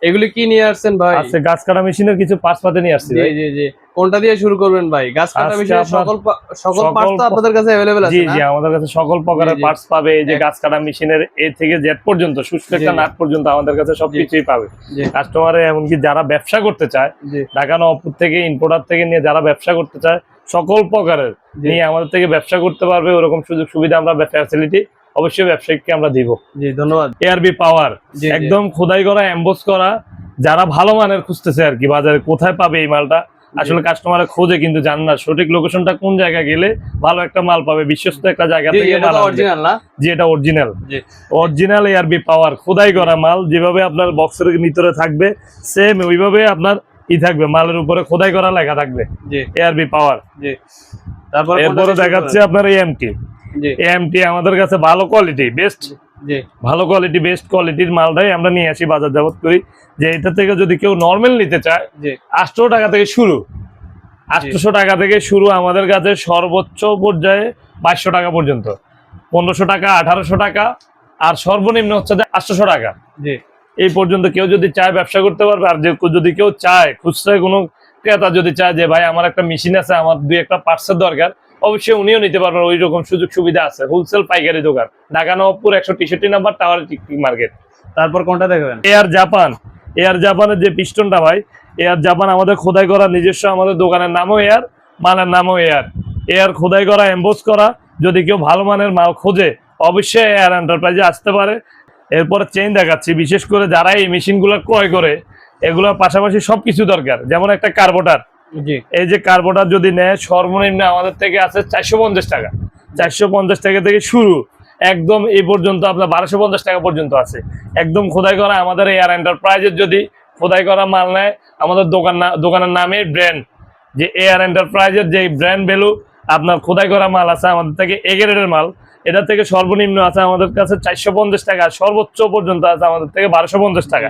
এগুলি কি নিয়ে আসছেন ভাই? আজকে গাছ কাটা মেশিনের কিছু পার্টস পাতে নিয়ে আসছি ভাই। জি জি, কোনটা দিয়ে শুরু করবেন ভাই? গাছ কাটা মেশিনের সকল পার্টস তো আপনাদের কাছে अवेलेबल আছে জি না? জি, আমাদের কাছে সকল প্রকারের পার্টস পাবে। এই যে গাছ কাটা মেশিনের এ থেকে জেড পর্যন্ত, সুস্থ একটা নাট পর্যন্ত আমাদের কাছে সবকিছুই পাবে। কাস্টমারে এমনকি যারা ব্যবসা করতে চায়, ঢাকা নবাবপুর থেকে ইম্পোর্টার থেকে নিয়ে যারা ব্যবসা করতে চায় সকল প্রকারের নিয়ে আমাদের থেকে ব্যবসা করতে পারবে। ওরকম সুযোগ সুবিধা আমরা ফ্যাসিলিটি অবশ্যই ব্যবসায়িককে আমরা দিব। জি ধন্যবাদ। এআরবি পাওয়ার একদম খোদাই করা, এমবোস করা, যারা ভালো মানের খুঁজতেছে আর কি বাজারে কোথায় পাবে এই মালটা, আসলে কাস্টমার খোঁজে কিন্তু জান না সঠিক লোকেশনটা কোন জায়গায় গেলে ভালো একটা মাল পাবে, বিশ্বস্ত একটা জায়গা থেকে মাল অরিজিনাল না। জি এটা অরিজিনাল, অরিজিনাল এআরবি পাওয়ার খোদাই করা মাল। যেভাবে আপনার বক্সের ভিতরে থাকবে সেম ওইভাবে আপনার থাকবে, মালের উপরে খোদাই করা লেখা থাকবে এআরবি পাওয়ার। তারপর এরপরে দেখাচ্ছে আপনার এএমটি। এএমটি আমাদের কাছে ভালো কোয়ালিটি, বেস্ট ভালো কোয়ালিটি, বেস্ট কোয়ালিটির মালটাই আমরা নিয়ে আসি বাজারজাত করি। যে এটা থেকে যদি কেউ নরমাল নিতে চায় 800 টাকা থেকে শুরু, 800 টাকা থেকে শুরু আমাদের কাছে, সর্বোচ্চ পর্যায়ে 2200 টাকা পর্যন্ত, 1500 টাকা, 1800 টাকা, আর সর্বনিম্ন হচ্ছে 800 টাকা এই পর্যন্ত। কেউ যদি চায় ব্যবসা করতে পারবে। আর যদি কেউ চায় খুচরা কোনো ক্রেতা যদি চায় যে ভাই আমার একটা মেশিন আছে, আমার 2-1টা পার্টসের দরকার, অবশ্যই উনিও নিতে পারবেন। ওই রকম সুযোগ সুবিধা আছে। হোলসেল পাইকারি দোকান, Dhaka Nawabpur 163 number, tower market. তারপর কোনটা দেখবেন? Air Japan. এয়ার জাপানের যে পিস্টনটা ভাই, এয়ার জাপান আমাদের খোদাই করা নিজস্ব, আমাদের দোকানের নামও এয়ার, মালের নামও এয়ার। এয়ার খোদাই করা, এমবোস করা। যদি কেউ ভালো মানের মাল খোঁজে অবশ্যই এয়ার এন্টারপ্রাইজে আসতে পারে। এরপরে চেইন দেখাচ্ছি, বিশেষ করে যারা এই মেশিনগুলো ক্রয় করে, এগুলোর পাশাপাশি সবকিছু দরকার। যেমন একটা কার্বোটার, এই যে কার্বোটার যদি নেয় সর্বনিম্ন আমাদের থেকে আছে 450 টাকা, 450 টাকা থেকে শুরু, একদম এই পর্যন্ত আপনার 1250 টাকা পর্যন্ত আছে একদম খোদাই করা। আমাদের এয়ার এন্টারপ্রাইজের যদি খোদাই করা মাল নেয়, আমাদের দোকানের নামে ব্র্যান্ড, যে এয়ার এন্টারপ্রাইজের যে ব্র্যান্ড ভ্যালু, আপনার খোদাই করা মাল আছে আমাদের থেকে এ গ্রেডের মাল। এটা থেকে সর্বনিম্ন আছে আমাদের কাছে 450 টাকা, সর্বোচ্চ পর্যন্ত আছে আমাদের থেকে 1250 টাকা।